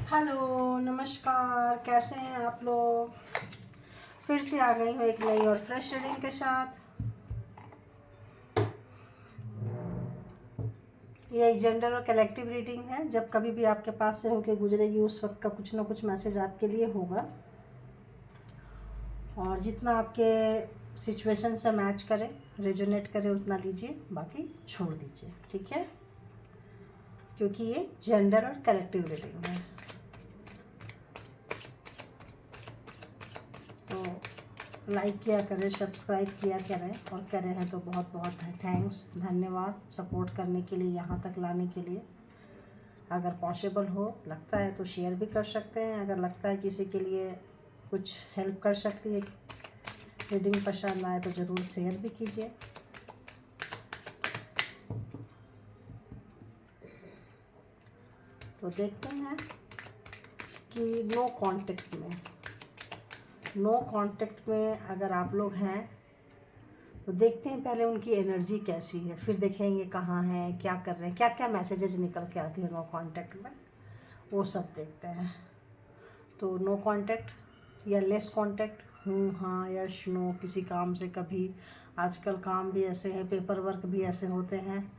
Hello, नमस्कार। कैसे हैं आप लोग? फिर से आ गई हूँ एक नई और फ्रेश रीडिंग के साथ। ये एक जेंडर और कलेक्टिव रीडिंग है। जब कभी भी आपके पास से होके गुजरेगी उस वक्त का कुछ ना कुछ मैसेज आपके लिए होगा, और जितना आपके सिचुएशन से मैच करे, रेजोनेट करे, उतना लीजिए, बाकी छोड़ दीजिए। ठीक है, क्योंकि ये जेंडर और कलेक्टिव रीडिंग है। तो लाइक किया करें, सब्सक्राइब किया करें, और करे हैं तो बहुत बहुत थैंक्स, धन्यवाद सपोर्ट करने के लिए, यहाँ तक लाने के लिए। अगर पॉसिबल हो, लगता है तो शेयर भी कर सकते हैं। अगर लगता है किसी के लिए कुछ हेल्प कर सकती है, रीडिंग पसंद आए तो ज़रूर शेयर भी कीजिए। तो देखते हैं कि नो कांटेक्ट में अगर आप लोग हैं तो देखते हैं पहले उनकी एनर्जी कैसी है, फिर देखेंगे कहाँ हैं, क्या कर रहे हैं, क्या क्या मैसेजेस निकल के आती है नो कांटेक्ट में, वो सब देखते हैं। तो नो कांटेक्ट या लेस कांटेक्ट, हूँ हाँ, यस नो, किसी काम से कभी। आजकल काम भी ऐसे हैं, पेपर वर्क भी ऐसे होते हैं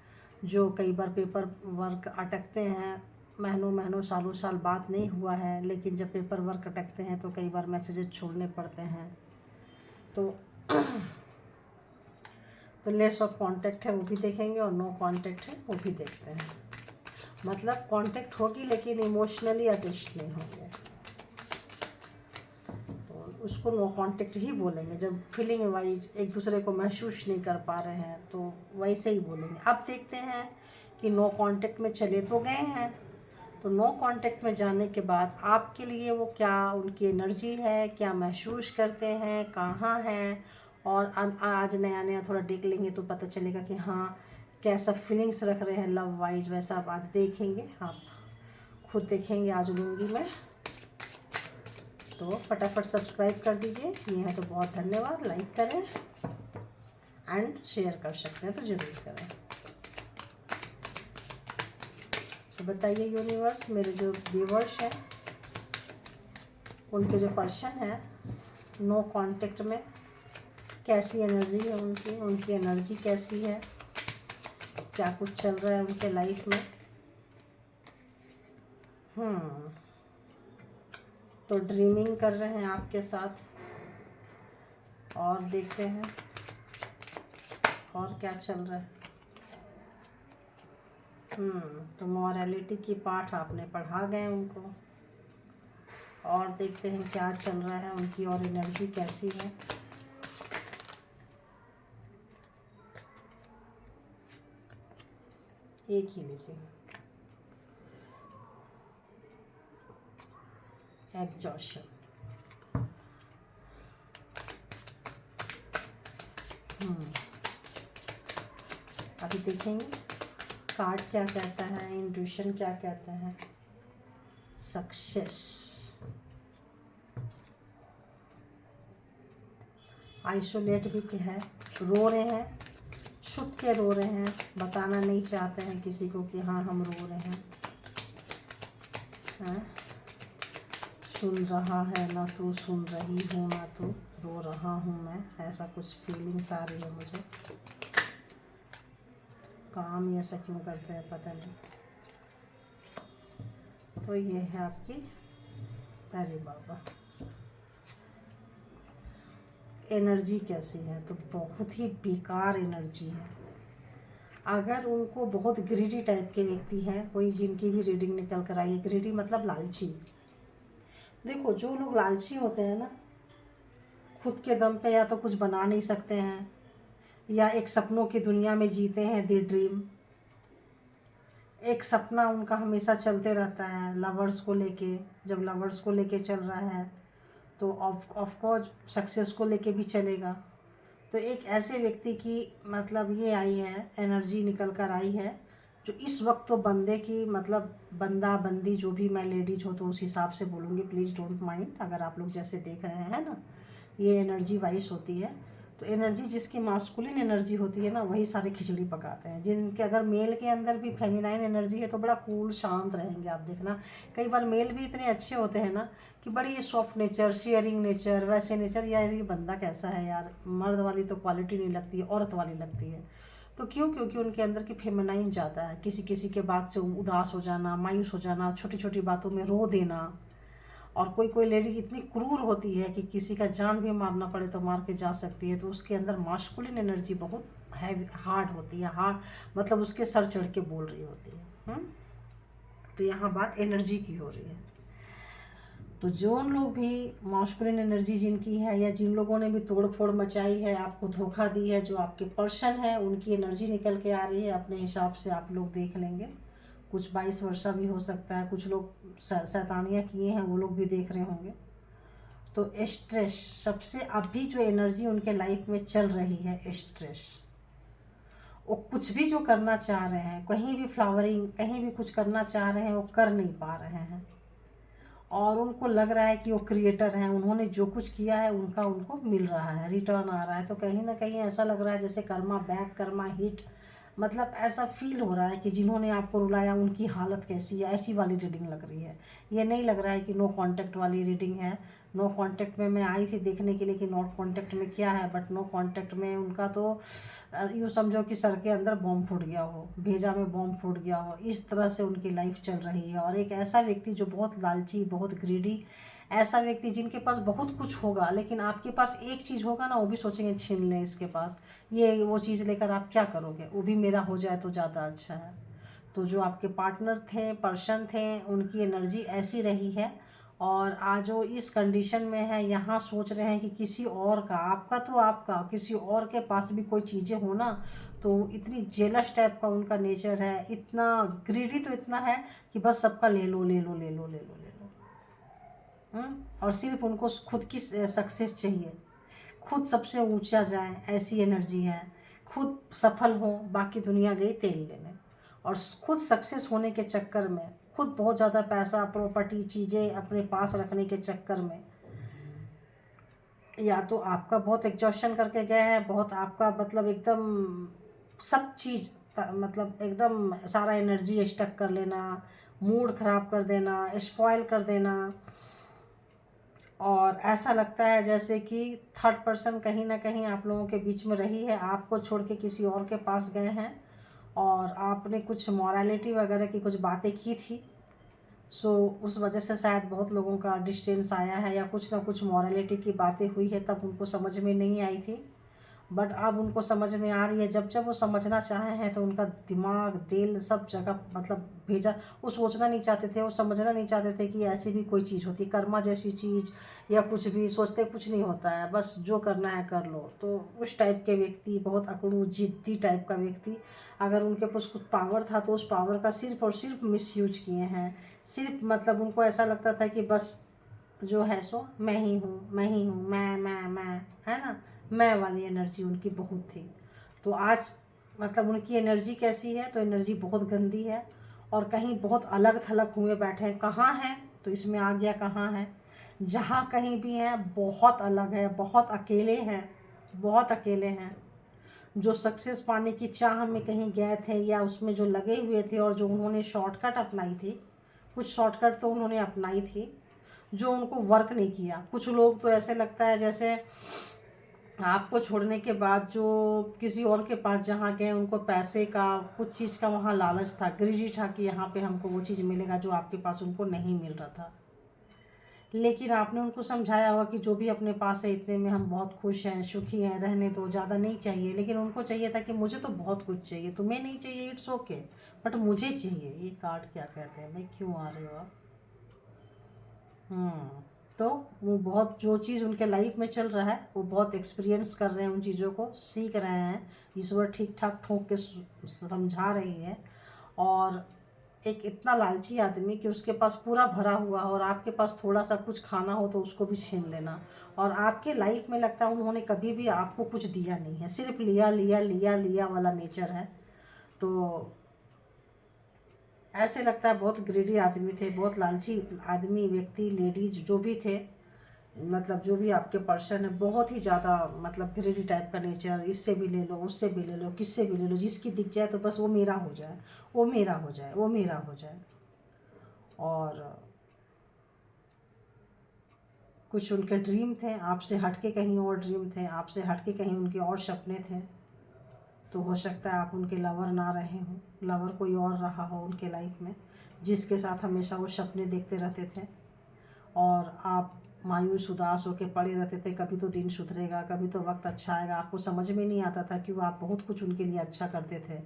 जो कई बार पेपर वर्क अटकते हैं, महीनों महीनों सालों साल बात नहीं हुआ है, लेकिन जब पेपर वर्क अटकते हैं तो कई बार मैसेजेस छोड़ने पड़ते हैं। तो लेस ऑफ कांटेक्ट है वो भी देखेंगे, और नो कांटेक्ट है वो भी देखते हैं। मतलब कांटेक्ट होगी लेकिन इमोशनली अटैच्ड नहीं होंगे, तो उसको नो कांटेक्ट ही बोलेंगे। जब फीलिंग वाइज एक दूसरे को महसूस नहीं कर पा रहे हैं तो वैसे ही बोलेंगे। अब देखते हैं कि नो कांटेक्ट में चले तो गए हैं, तो नो कांटेक्ट में जाने के बाद आपके लिए वो क्या उनकी एनर्जी है, क्या महसूस करते हैं, कहाँ हैं। और आज नया नया थोड़ा देख लेंगे तो पता चलेगा कि हाँ, कैसा फीलिंग्स रख रहे हैं लव वाइज, वैसा आप आज देखेंगे। आप खुद देखेंगे, आज लूँगी मैं। तो फटाफट सब्सक्राइब कर दीजिए, ये है तो बहुत धन्यवाद। लाइक करें एंड शेयर कर सकते हैं तो ज़रूर करें। तो बताइए यूनिवर्स, मेरे जो व्यूवर्स हैं उनके जो पर्सन है नो कांटेक्ट में, कैसी एनर्जी है उनकी एनर्जी कैसी है, क्या कुछ चल रहा है उनके लाइफ में। तो ड्रीमिंग कर रहे हैं आपके साथ, और देखते हैं और क्या चल रहा है। तो मॉरलिटी की पाठ आपने पढ़ा गए उनको, और देखते हैं क्या चल रहा है उनकी, और एनर्जी कैसी है। एक ही लेते हैं, एग्जॉशन। अभी देखेंगे कार्ड क्या कहता है, इंट्यूशन क्या कहता है। सक्सेस, आइसोलेट भी क्या है, रो रहे हैं, छुप के रो रहे हैं, बताना नहीं चाहते हैं किसी को कि हाँ हम रो रहे हैं। सुन रहा है ना तू, सुन रही हूँ ना तू, रो रहा हूँ मैं, ऐसा कुछ फीलिंग्स आ रही है मुझे। काम ही ऐसा क्यों करते हैं पता नहीं। तो ये है आपकी, अरे बाबा, एनर्जी कैसी है, तो बहुत ही बेकार एनर्जी है। अगर उनको बहुत ग्रीडी टाइप के व्यक्ति हैं, कोई जिनकी भी रीडिंग निकल कर आई है, ग्रीडी मतलब लालची। देखो जो लोग लालची होते हैं ना, खुद के दम पे या तो कुछ बना नहीं सकते हैं, या एक सपनों की दुनिया में जीते हैं, दी ड्रीम। एक सपना उनका हमेशा चलते रहता है लवर्स को लेके। जब लवर्स को लेके चल रहा है तो ऑफ कोर्स सक्सेस को लेके भी चलेगा। तो एक ऐसे व्यक्ति की मतलब ये आई है, एनर्जी निकल कर आई है, जो इस वक्त तो बंदे की मतलब बंदा बंदी जो भी, मैं लेडीज हो तो उस हिसाब से बोलूँगी, प्लीज़ डोंट माइंड। अगर आप लोग जैसे देख रहे हैं ना, ये एनर्जी वाइज होती है। तो एनर्जी जिसकी मास्कुलिन एनर्जी होती है ना, वही सारे खिचड़ी पकाते हैं। जिनके अगर मेल के अंदर भी फेमिनाइन एनर्जी है तो बड़ा कूल शांत रहेंगे आप देखना। कई बार मेल भी इतने अच्छे होते हैं ना कि बड़ी सॉफ्ट नेचर, शेयरिंग नेचर, वैसे नेचर, यार ये बंदा कैसा है यार, मर्द वाली तो क्वालिटी नहीं लगती है, औरत वाली लगती है। तो क्यों? क्योंकि उनके अंदर की फेमिनाइन ज़्यादा है। किसी किसी के बात से उदास हो जाना, मायूस हो जाना, छोटी छोटी बातों में रो देना। और कोई कोई लेडीज इतनी क्रूर होती है कि किसी का जान भी मारना पड़े तो मार के जा सकती है। तो उसके अंदर मास्कुलिन एनर्जी बहुत हैवी, हार्ड होती है। हार्ड मतलब उसके सर चढ़ के बोल रही होती है। तो यहाँ बात एनर्जी की हो रही है। तो जो लोग भी मास्कुलिन एनर्जी जिनकी है, या जिन लोगों ने भी तोड़ फोड़ मचाई है, आपको धोखा दी है, जो आपके पर्सन है, उनकी एनर्जी निकल के आ रही है। अपने हिसाब से आप लोग देख लेंगे। कुछ 22 वर्षा भी हो सकता है, कुछ लोग शैतानियाँ किए हैं वो लोग भी देख रहे होंगे। तो स्ट्रेस सबसे अभी जो एनर्जी उनके लाइफ में चल रही है, स्ट्रेस। वो कुछ भी जो करना चाह रहे हैं, कहीं भी फ्लावरिंग, कहीं भी कुछ करना चाह रहे हैं, वो कर नहीं पा रहे हैं। और उनको लग रहा है कि वो क्रिएटर हैं, उन्होंने जो कुछ किया है उनका उनको मिल रहा है, रिटर्न आ रहा है। तो कहीं ना कहीं ऐसा लग रहा है जैसे कर्मा बैक, कर्मा हिट, मतलब ऐसा फील हो रहा है कि जिन्होंने आपको रुलाया उनकी हालत कैसी है, ऐसी वाली रीडिंग लग रही है। ये नहीं लग रहा है कि नो कांटेक्ट वाली रीडिंग है। नो कांटेक्ट में मैं आई थी देखने के लिए कि नॉट कांटेक्ट में क्या है, बट नो कांटेक्ट में उनका तो यूँ समझो कि सर के अंदर बॉम्ब फूट गया हो, भेजा में बॉम्ब फूट गया हो, इस तरह से उनकी लाइफ चल रही है। और एक ऐसा व्यक्ति जो बहुत लालची, बहुत ग्रीडी, ऐसा व्यक्ति जिनके पास बहुत कुछ होगा, लेकिन आपके पास एक चीज़ होगा ना, वो भी सोचेंगे छीन लें इसके पास, ये वो चीज़ लेकर आप क्या करोगे, वो भी मेरा हो जाए तो ज़्यादा अच्छा है। तो जो आपके पार्टनर थे, पर्सन थे, उनकी एनर्जी ऐसी रही है। और आज वो इस कंडीशन में है, यहाँ सोच रहे हैं कि किसी और का, आपका तो आपका, किसी और के पास भी कोई चीज़ें हो ना, तो इतनी जेलस टाइप का उनका नेचर है, इतना ग्रीडी तो इतना है कि बस सबका ले लो ले लो ले लो ले लो ले लो। और सिर्फ उनको खुद की सक्सेस चाहिए, खुद सबसे ऊंचा जाए, ऐसी एनर्जी है। खुद सफल हो, बाकी दुनिया गई तेल लेने। और खुद सक्सेस होने के चक्कर में, खुद बहुत ज़्यादा पैसा, प्रॉपर्टी, चीज़ें अपने पास रखने के चक्कर में, या तो आपका बहुत एग्जॉशन करके गए हैं, बहुत आपका मतलब एकदम सब चीज़, मतलब एकदम सारा एनर्जी स्टक कर लेना, मूड ख़राब कर देना, स्पॉइल कर देना। और ऐसा लगता है जैसे कि थर्ड पर्सन कहीं ना कहीं आप लोगों के बीच में रही है, आपको छोड़ के किसी और के पास गए हैं, और आपने कुछ मॉरलिटी वगैरह की कुछ बातें की थी। सो उस वजह से शायद बहुत लोगों का डिस्टेंस आया है, या कुछ ना कुछ मॉरलिटी की बातें हुई है, तब उनको समझ में नहीं आई थी। बट अब उनको समझ में आ रही है। जब जब वो समझना चाहे हैं तो उनका दिमाग, दिल सब जगह मतलब भेजा। वो सोचना नहीं चाहते थे, वो समझना नहीं चाहते थे कि ऐसी भी कोई चीज़ होती, कर्मा जैसी चीज़, या कुछ भी सोचते कुछ नहीं होता है, बस जो करना है कर लो। तो उस टाइप के व्यक्ति, बहुत अकड़ू जिद्दी टाइप का व्यक्ति, अगर उनके पास कुछ पावर था तो उस पावर का सिर्फ और सिर्फ मिसयूज किए हैं। सिर्फ मतलब उनको ऐसा लगता था कि बस जो है सो मैं ही हूँ, मैं ही हूँ, मैं, है ना, मैं वाली एनर्जी उनकी बहुत थी। तो आज मतलब उनकी एनर्जी कैसी है, तो एनर्जी बहुत गंदी है, और कहीं बहुत अलग थलग हुए बैठे हैं। कहाँ हैं, तो इसमें आ गया कहाँ है। जहाँ कहीं भी हैं बहुत अलग है, बहुत अकेले हैं, बहुत अकेले हैं। जो सक्सेस पाने की चाह में कहीं गए थे, या उसमें जो लगे हुए थे, और जो उन्होंने शॉर्टकट अपनाई थी, कुछ शॉर्टकट तो उन्होंने अपनाई थी जो उनको वर्क नहीं किया। कुछ लोग तो ऐसे लगता है जैसे आपको छोड़ने के बाद जो किसी और के पास जहाँ गए, उनको पैसे का, कुछ चीज़ का वहाँ लालच था, ग्रीडी था कि यहाँ पे हमको वो चीज़ मिलेगा जो आपके पास उनको नहीं मिल रहा था। लेकिन आपने उनको समझाया होगा कि जो भी अपने पास है इतने में हम बहुत खुश हैं, सुखी हैं, रहने तो ज़्यादा नहीं चाहिए। लेकिन उनको चाहिए था कि मुझे तो बहुत कुछ चाहिए, तुम्हें नहीं चाहिए, इट्स ओके, बट मुझे चाहिए। ये कार्ड क्या कहते हैं भाई, क्यों आ रहे हो आप? तो वो बहुत, जो चीज़ उनके लाइफ में चल रहा है वो बहुत एक्सपीरियंस कर रहे हैं, उन चीज़ों को सीख रहे हैं। ईश्वर ठीक ठाक ठोक के समझा रही है। और एक इतना लालची आदमी कि उसके पास पूरा भरा हुआ हो, और आपके पास थोड़ा सा कुछ खाना हो तो उसको भी छीन लेना। और आपके लाइफ में लगता है उन्होंने कभी भी आपको कुछ दिया नहीं है, सिर्फ लिया लिया लिया लिया वाला नेचर है। तो ऐसे लगता है बहुत ग्रीडी आदमी थे, बहुत लालची आदमी, व्यक्ति, लेडीज जो भी थे, मतलब जो भी आपके पर्सन है बहुत ही ज़्यादा मतलब ग्रीडी टाइप का नेचर, इससे भी ले लो, उससे भी ले लो, किससे भी ले लो, जिसकी दिख जाए तो बस वो मेरा हो जाए, वो मेरा हो जाए, वो मेरा हो जाए। और कुछ उनके ड्रीम थे, आपसे हटके कहीं और ड्रीम थे, आपसे हटके कहीं उनके और सपने थे। तो हो सकता है आप उनके लवर ना रहे हों, लवर कोई और रहा हो उनके लाइफ में, जिसके साथ हमेशा वो सपने देखते रहते थे और आप मायूस उदास होकर पड़े रहते थे। कभी तो दिन सुधरेगा, कभी तो वक्त अच्छा आएगा। आपको समझ में नहीं आता था कि वो आप बहुत कुछ उनके लिए अच्छा करते थे,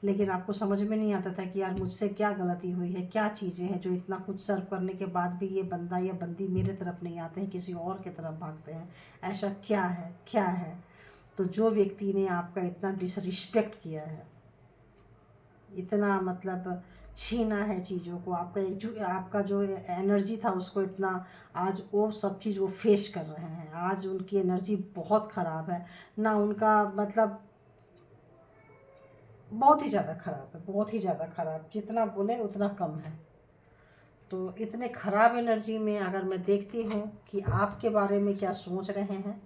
लेकिन आपको समझ में नहीं आता था कि यार मुझसे क्या गलती हुई है, क्या चीज़ें हैं जो इतना कुछ सर्व करने के बाद भी ये बंदा या बंदी मेरे तरफ नहीं आते हैं, किसी और की तरफ भागते हैं। ऐसा क्या है, क्या है? तो जो व्यक्ति ने आपका इतना डिसरिस्पेक्ट किया है, इतना मतलब छीना है चीज़ों को, आपका जो एनर्जी था उसको इतना, आज वो सब चीज़ वो फेस कर रहे हैं। आज उनकी एनर्जी बहुत ख़राब है ना, उनका मतलब बहुत ही ज़्यादा ख़राब है, बहुत ही ज़्यादा ख़राब, जितना बोले उतना कम है। तो इतने ख़राब एनर्जी में अगर मैं देखती हूँ कि आपके बारे में क्या सोच रहे हैं,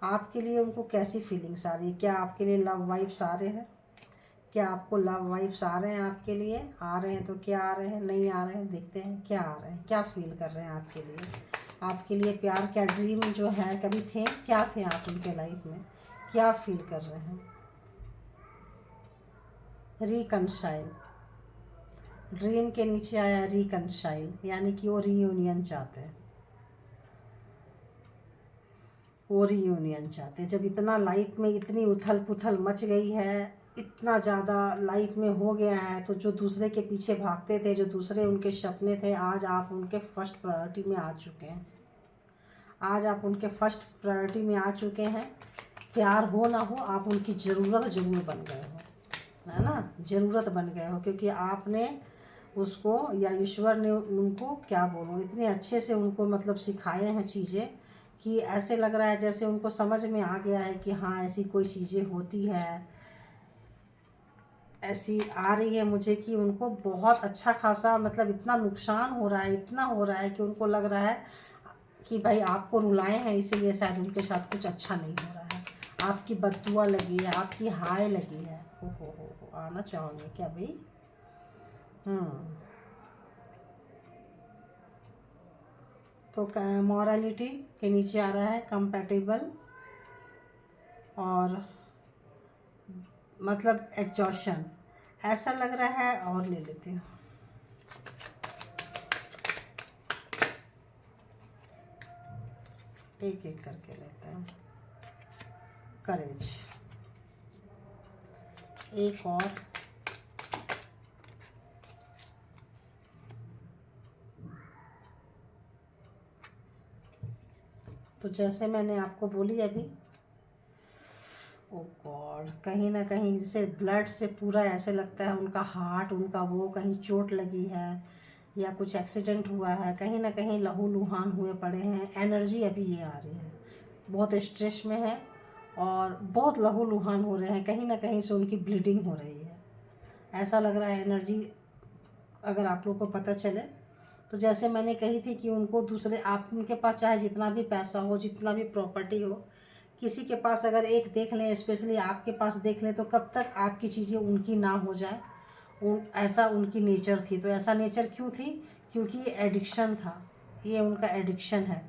आपके लिए उनको कैसी फीलिंग्स आ रही है, क्या आपके लिए लव वाइब्स आ रहे हैं, क्या आपको लव वाइब्स आ रहे हैं, आपके लिए आ रहे हैं तो क्या आ रहे हैं, नहीं आ रहे हैं, देखते हैं क्या आ रहे हैं, क्या फील कर रहे हैं आपके लिए प्यार, क्या ड्रीम जो है कभी थे, क्या थे आप उनके लाइफ में, क्या फील कर रहे हैं। रिकनसाइल, ड्रीम के नीचे आया रिकनसाइल, यानी कि वो रीयूनियन चाहते हैं, वो रीयूनियन चाहते हैं। जब इतना लाइफ में इतनी उथल पुथल मच गई है, इतना ज़्यादा लाइफ में हो गया है, तो जो दूसरे के पीछे भागते थे, जो दूसरे उनके सपने थे, आज आप उनके फर्स्ट प्रायोरिटी में आ चुके हैं। आज आप उनके फर्स्ट प्रायोरिटी में आ चुके हैं। प्यार हो ना हो, आप उनकी ज़रूरत ज़रूर बन गए हो, है ना, ज़रूरत बन गए हो, क्योंकि आपने उसको या ईश्वर ने उनको क्या बोलूँ इतने अच्छे से उनको मतलब सिखाए हैं चीज़ें कि ऐसे लग रहा है जैसे उनको समझ में आ गया है कि हाँ ऐसी कोई चीज़ें होती है, ऐसी आ रही है मुझे कि उनको बहुत अच्छा खासा मतलब इतना नुकसान हो रहा है, इतना हो रहा है कि उनको लग रहा है कि भाई आपको रुलाए हैं इसीलिए शायद उनके साथ कुछ अच्छा नहीं हो रहा है, आपकी बददुआ लगी है, आपकी हाय लगी है। हो आना चाहोगे क्या भाई? तो मॉरलिटी के नीचे आ रहा है कंपैटिबल और मतलब एग्जॉशन, ऐसा लग रहा है। और ले लेती हूँ, एक एक करके लेते हैं। करेज, एक और, तो जैसे मैंने आपको बोली अभी, ओ गॉड, कहीं ना कहीं जैसे ब्लड से पूरा ऐसे लगता है उनका हार्ट, उनका वो कहीं चोट लगी है या कुछ एक्सीडेंट हुआ है, कहीं ना कहीं लहूलुहान हुए पड़े हैं। एनर्जी अभी ये आ रही है, बहुत स्ट्रेस में है और बहुत लहूलुहान हो रहे हैं, कहीं ना कहीं से उनकी ब्लीडिंग हो रही है, ऐसा लग रहा है एनर्जी। अगर आप लोग को पता चले तो जैसे मैंने कही थी कि उनको दूसरे, आप उनके पास चाहे जितना भी पैसा हो, जितना भी प्रॉपर्टी हो, किसी के पास अगर एक देख लें, स्पेशली आपके पास देख लें, तो कब तक आपकी चीज़ें उनकी ना हो जाए, ऐसा उनकी नेचर थी। तो ऐसा नेचर क्यों थी? क्योंकि ये एडिक्शन था, ये उनका एडिक्शन है,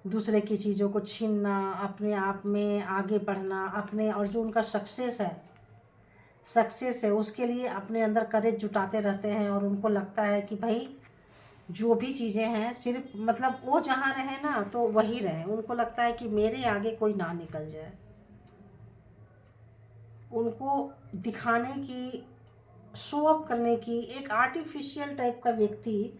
दूसरे की चीज़ों को छीनना, अपने आप में आगे बढ़ना, अपने, और जो उनका सक्सेस है उसके लिए अपने अंदर करेज जुटाते रहते हैं। और उनको लगता है कि भाई जो भी चीज़ें हैं सिर्फ मतलब वो जहाँ रहे ना तो वही रहे, उनको लगता है कि मेरे आगे कोई ना निकल जाए। उनको दिखाने की, शो अप करने की, एक आर्टिफिशियल टाइप का व्यक्ति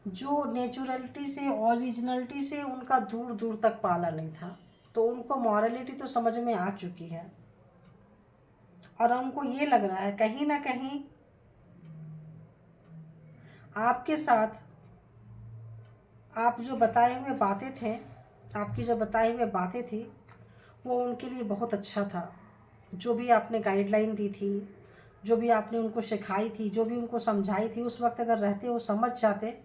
जो नेचुरलिटी से, ओरिजिनलिटी से उनका दूर दूर तक पाला नहीं था। तो उनको मॉरलिटी तो समझ में आ चुकी है और उनको ये लग रहा है कहीं ना कहीं आपके साथ, आप जो बताए हुए बातें थे, आपकी जो बताई हुए बातें थी, वो उनके लिए बहुत अच्छा था। जो भी आपने गाइडलाइन दी थी, जो भी आपने उनको सिखाई थी, जो भी उनको समझाई थी, उस वक्त अगर रहते वो समझ जाते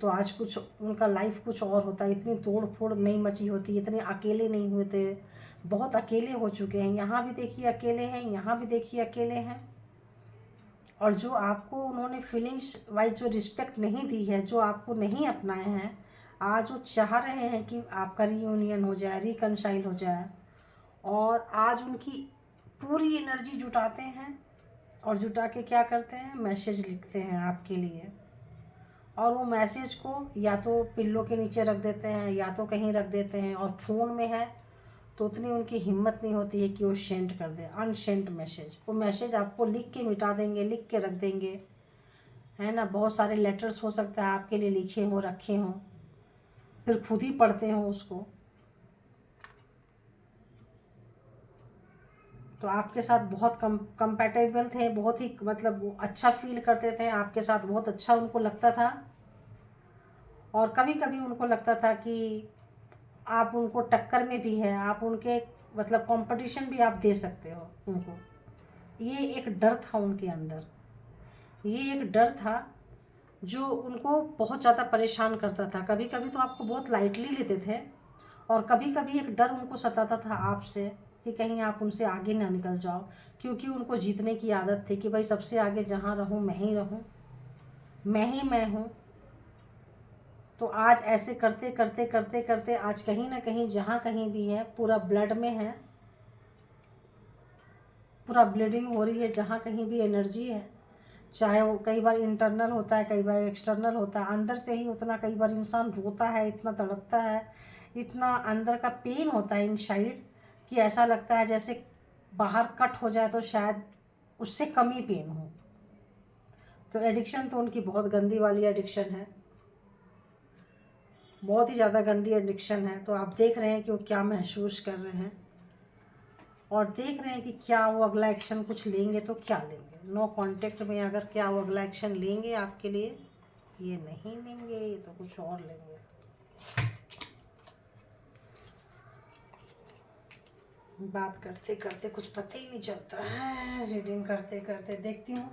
तो आज कुछ उनका लाइफ कुछ और होता है। इतनी तोड़ फोड़ नहीं मची होती, इतने अकेले नहीं हुए थे, बहुत अकेले हो चुके हैं। यहाँ भी देखिए अकेले हैं, यहाँ भी देखिए अकेले हैं। और जो आपको उन्होंने फीलिंग्स वाइज जो रिस्पेक्ट नहीं दी है, जो आपको नहीं अपनाए हैं, आज वो चाह रहे हैं कि आपका रीयूनियन हो जाए, रिकनसाइल हो जाए। और आज उनकी पूरी एनर्जी जुटाते हैं, और जुटा के क्या करते हैं, मैसेज लिखते हैं आपके लिए। और वो मैसेज को या तो पिल्लो के नीचे रख देते हैं, या तो कहीं रख देते हैं। और फ़ोन में है तो उतनी उनकी हिम्मत नहीं होती है कि वो सेंड कर दे अनसेंड मैसेज। वो मैसेज आपको लिख के मिटा देंगे, लिख के रख देंगे, है ना। बहुत सारे लेटर्स हो सकता है आपके लिए लिखे हों, रखे हों, फिर खुद ही पढ़ते हों उसको। तो आपके साथ बहुत कंपैटिबल थे, बहुत ही मतलब वो अच्छा फील करते थे आपके साथ, बहुत अच्छा उनको लगता था। और कभी कभी उनको लगता था कि आप उनको टक्कर में भी है, आप उनके मतलब कंपटीशन भी आप दे सकते हो उनको। ये एक डर था उनके अंदर, ये एक डर था जो उनको बहुत ज़्यादा परेशान करता था। कभी कभी तो आपको बहुत लाइटली लेते थे, और कभी कभी एक डर उनको सताता था आपसे कि कहीं आप उनसे आगे ना निकल जाओ। क्योंकि उनको जीतने की आदत थी कि भाई सबसे आगे जहाँ रहूँ मैं ही रहूँ, मैं ही मैं हूँ। तो आज ऐसे करते करते करते करते आज कहीं ना कहीं जहाँ कहीं भी है पूरा ब्लड में है, पूरा ब्लीडिंग हो रही है। जहाँ कहीं भी एनर्जी है, चाहे वो कई बार इंटरनल होता है, कई बार एक्सटर्नल होता है, अंदर से ही उतना कई बार इंसान रोता है, इतना तड़पता है, इतना अंदर का पेन होता है इनसाइड कि ऐसा लगता है जैसे बाहर कट हो जाए तो शायद उससे कम ही पेन हो। तो एडिक्शन तो उनकी बहुत गंदी वाली एडिक्शन है, बहुत ही ज़्यादा गंदी एडिक्शन है। तो आप देख रहे हैं कि वो क्या महसूस कर रहे हैं, और देख रहे हैं कि क्या वो अगला एक्शन कुछ लेंगे तो क्या लेंगे। नो कांटेक्ट में अगर क्या वो अगला एक्शन लेंगे आपके लिए, ये नहीं लेंगे, ये तो कुछ और लेंगे। बात करते करते कुछ पता ही नहीं चलता है, रीडिंग करते करते देखती हूँ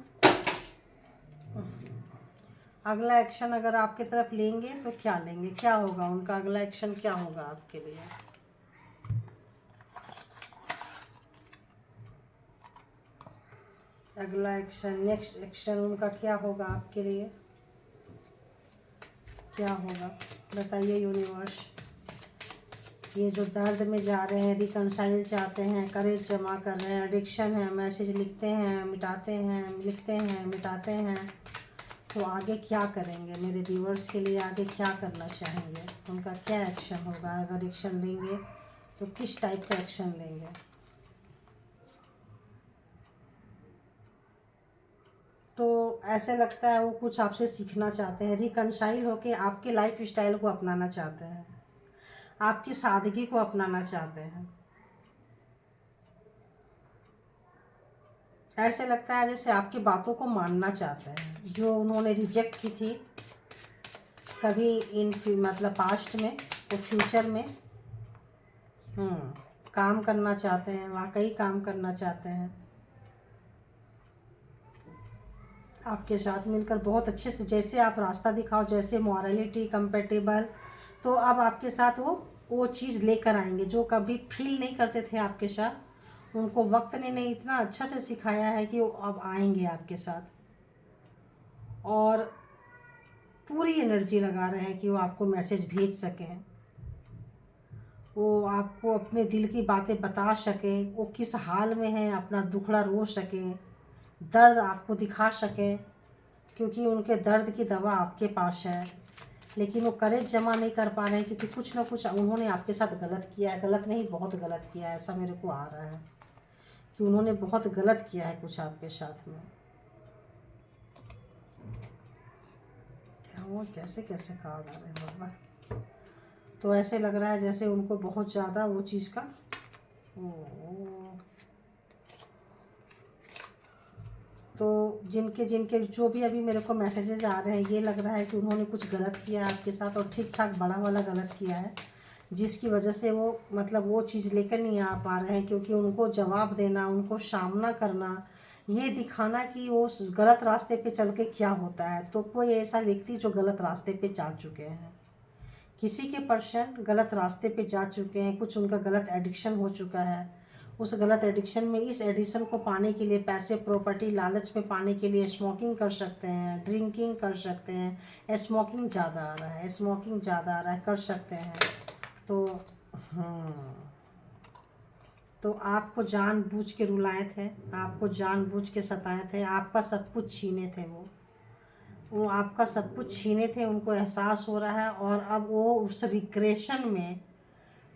अगला एक्शन अगर आपकी तरफ लेंगे तो क्या लेंगे, क्या होगा उनका अगला एक्शन, क्या होगा आपके लिए। अगला एक्शन, नेक्स्ट एक्शन उनका क्या होगा आपके लिए, क्या होगा बताइए यूनिवर्स। ये जो दर्द में जा रहे हैं, रिकनसाइल चाहते हैं, करेज जमा कर रहे हैं, एडिक्शन है, मैसेज लिखते हैं, मिटाते हैं, लिखते हैं, मिटाते हैं, तो आगे क्या करेंगे मेरे व्यूअर्स के लिए, आगे क्या करना चाहेंगे, उनका क्या एक्शन होगा। अगर एक्शन लेंगे तो किस टाइप का एक्शन लेंगे। तो ऐसे लगता है वो कुछ आपसे सीखना चाहते हैं, रिकनसाइल होके आपके लाइफ स्टाइल को अपनाना चाहते हैं, आपकी सादगी को अपनाना चाहते हैं। ऐसे लगता है जैसे आपकी बातों को मानना चाहते हैं, जो उन्होंने रिजेक्ट की थी कभी इन मतलब पास्ट में, तो फ्यूचर में काम करना चाहते हैं, वाकई काम करना चाहते हैं आपके साथ मिलकर बहुत अच्छे से। जैसे आप रास्ता दिखाओ, जैसे मॉरलिटी कंपेटेबल, तो अब आपके साथ वो चीज़ लेकर आएंगे जो कभी फील नहीं करते थे आपके साथ। उनको वक्त ने नहीं इतना अच्छा से सिखाया है कि वो अब आएंगे आपके साथ, और पूरी एनर्जी लगा रहे हैं कि वो आपको मैसेज भेज सकें, वो आपको अपने दिल की बातें बता सकें, वो किस हाल में हैं अपना दुखड़ा रो सकें, दर्द आपको दिखा सकें। क्योंकि उनके दर्द की दवा आपके पास है, लेकिन वो करेज जमा नहीं कर पा रहे हैं क्योंकि कुछ ना कुछ उन्होंने आपके साथ गलत किया है। गलत नहीं, बहुत गलत किया है, ऐसा मेरे को आ रहा है कि उन्होंने बहुत गलत किया है कुछ आपके साथ में। क्या वो कैसे कैसे कार्ड आ रहे हैं बाबा। तो ऐसे लग रहा है जैसे उनको बहुत ज़्यादा वो चीज़ का तो जिनके जिनके जो भी अभी मेरे को मैसेजेस आ रहे हैं, ये लग रहा है कि उन्होंने कुछ गलत किया है आपके साथ, और ठीक ठाक बड़ा वाला गलत किया है, जिसकी वजह से वो मतलब वो चीज़ लेकर नहीं आ पा रहे हैं। क्योंकि उनको जवाब देना, उनको सामना करना, ये दिखाना कि वो गलत रास्ते पे चल के क्या होता है। तो कोई ऐसा व्यक्ति जो गलत रास्ते पे जा चुके हैं, किसी के पर्सन गलत रास्ते पे जा चुके हैं, कुछ उनका गलत एडिक्शन हो चुका है, उस गलत एडिक्शन में इस एडिक्शन को पाने के लिए पैसे, प्रॉपर्टी, लालच में पाने के लिए स्मोकिंग कर सकते हैं, ड्रिंकिंग कर सकते हैं। स्मोकिंग ज़्यादा आ रहा है, स्मोकिंग ज़्यादा आ रहा है, कर सकते हैं। तो तो आपको जानबूझ के रुलाए थे, आपको जानबूझ के सताए थे, आपका सब कुछ छीने थे। वो आपका सब कुछ छीने थे, उनको एहसास हो रहा है। और अब वो उस रिग्रेशन में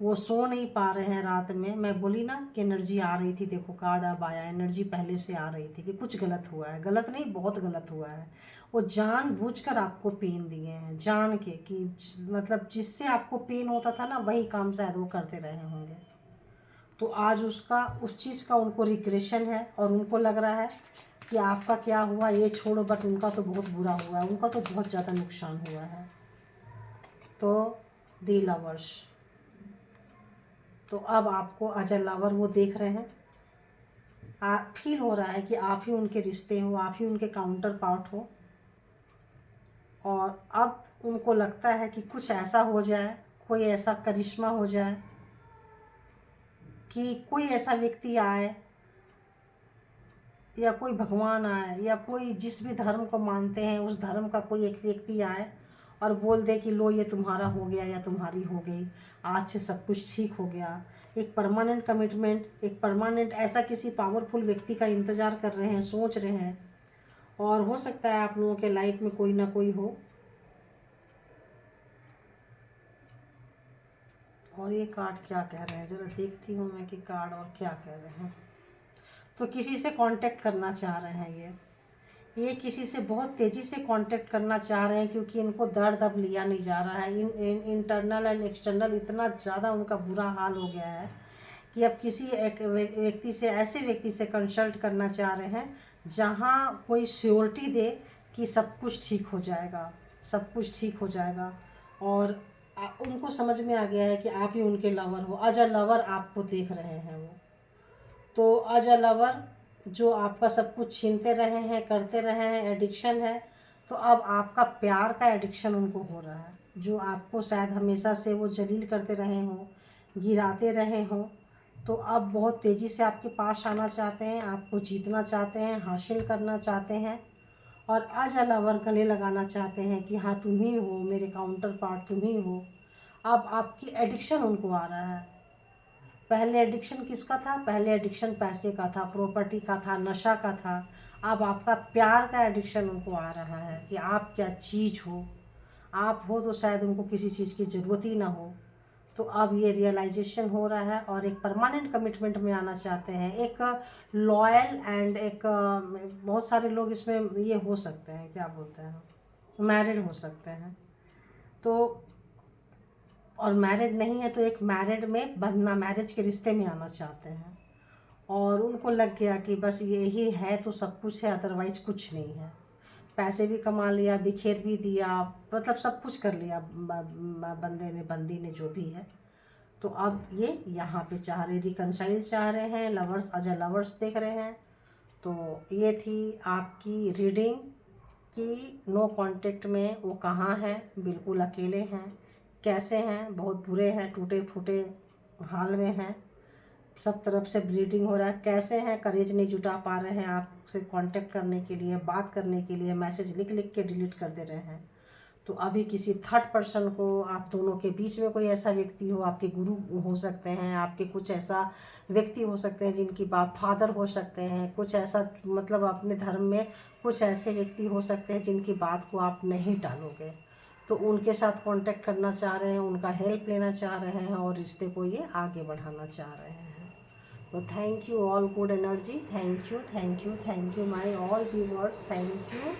वो सो नहीं पा रहे हैं रात में। मैं बोली ना कि एनर्जी आ रही थी, देखो कार्ड अब आया, एनर्जी पहले से आ रही थी कि कुछ गलत हुआ है। गलत नहीं, बहुत गलत हुआ है। वो जानबूझकर आपको पेन दिए हैं, जान के कि मतलब जिससे आपको पेन होता था ना, वही काम शायद वो करते रहे होंगे। तो आज उस चीज़ का उनको रिग्रेशन है और उनको लग रहा है कि आपका क्या हुआ ये छोड़ो, बट उनका तो बहुत बुरा हुआ है, उनका तो बहुत ज़्यादा नुकसान हुआ है। तो दी लवर्स, तो अब आपको एज अ लवर वो देख रहे हैं, आप फील हो रहा है कि आप ही उनके रिश्ते हो, आप ही उनके काउंटर पार्ट हो। और अब उनको लगता है कि कुछ ऐसा हो जाए, कोई ऐसा करिश्मा हो जाए कि कोई ऐसा व्यक्ति आए या कोई भगवान आए या कोई जिस भी धर्म को मानते हैं उस धर्म का कोई एक व्यक्ति आए और बोल दे कि लो ये तुम्हारा हो गया या तुम्हारी हो गई, आज से सब कुछ ठीक हो गया। एक परमानेंट कमिटमेंट, एक परमानेंट ऐसा किसी पावरफुल व्यक्ति का इंतज़ार कर रहे हैं, सोच रहे हैं। और हो सकता है आप लोगों के लाइफ में कोई ना कोई हो। और ये कार्ड क्या कह रहे हैं, ज़रा देखती हूँ मैं कि कार्ड और क्या कह रहे हैं। तो किसी से कांटेक्ट करना चाह रहे हैं ये किसी से बहुत तेज़ी से कांटेक्ट करना चाह रहे हैं, क्योंकि इनको दर्द अब लिया नहीं जा रहा है। इंटरनल एंड एक्सटर्नल इतना ज़्यादा उनका बुरा हाल हो गया है कि अब किसी एक व्यक्ति से, ऐसे व्यक्ति से कंसल्ट करना चाह रहे हैं जहाँ कोई श्योरिटी दे कि सब कुछ ठीक हो जाएगा, सब कुछ ठीक हो जाएगा। और उनको समझ में आ गया है कि आप ही उनके लवर हो, एज अ लवर आपको देख रहे हैं वो। तो एज अ लवर जो आपका सब कुछ छीनते रहे हैं, करते रहे हैं, एडिक्शन है, तो अब आपका प्यार का एडिक्शन उनको हो रहा है। जो आपको शायद हमेशा से वो जलील करते रहे हों, गिराते रहे हों, तो अब बहुत तेज़ी से आपके पास आना चाहते हैं, आपको जीतना चाहते हैं, हासिल करना चाहते हैं। और एज अ लवर गले लगाना चाहते हैं कि हाँ तुम ही हो मेरे काउंटर पार्ट, तुम ही हो। अब आपकी एडिक्शन उनको आ रहा है। पहले एडिक्शन किसका था? पहले एडिक्शन पैसे का था, प्रॉपर्टी का था, नशा का था। अब आपका प्यार का एडिक्शन उनको आ रहा है कि आप क्या चीज़ हो। आप हो तो शायद उनको किसी चीज़ की ज़रूरत ही ना हो। तो अब ये रियलाइजेशन हो रहा है और एक परमानेंट कमिटमेंट में आना चाहते हैं, एक लॉयल एंड एक बहुत सारे लोग इसमें ये हो सकते हैं, क्या बोलते हैं, मैरिड हो सकते हैं। तो और मैरिड नहीं है तो एक मैरिड में बंधना, मैरिज के रिश्ते में आना चाहते हैं। और उनको लग गया कि बस यही है तो सब कुछ है, अदरवाइज कुछ नहीं है। पैसे भी कमा लिया, बिखेर भी दिया, मतलब सब कुछ कर लिया बंदे ने, बंदी ने, जो भी है। तो अब ये यहाँ पे चाह रहे, रिकनसाइल चाह रहे हैं, लवर्स एज अ लवर्स देख रहे हैं। तो ये थी आपकी रीडिंग कि नो कांटेक्ट में वो कहाँ हैं, बिल्कुल अकेले हैं, कैसे हैं, बहुत बुरे हैं, टूटे फूटे हाल में हैं, सब तरफ से ब्लीडिंग हो रहा है, कैसे हैं, करेज नहीं जुटा पा रहे हैं आपसे कांटेक्ट करने के लिए, बात करने के लिए, मैसेज लिख लिख के डिलीट कर दे रहे हैं। तो अभी किसी थर्ड पर्सन को, आप दोनों के बीच में कोई ऐसा व्यक्ति हो, आपके गुरु हो सकते हैं, आपके कुछ ऐसा व्यक्ति हो सकते हैं जिनकी बात, फादर हो सकते हैं, कुछ ऐसा मतलब अपने धर्म में कुछ ऐसे व्यक्ति हो सकते हैं जिनकी बात को आप नहीं टालोगे। तो उनके साथ कांटेक्ट करना चाह रहे हैं, उनका हेल्प लेना चाह रहे हैं और रिश्ते को ये आगे बढ़ाना चाह रहे हैं। तो thank you all good energy, thank you, thank you, thank you my all viewers, thank you.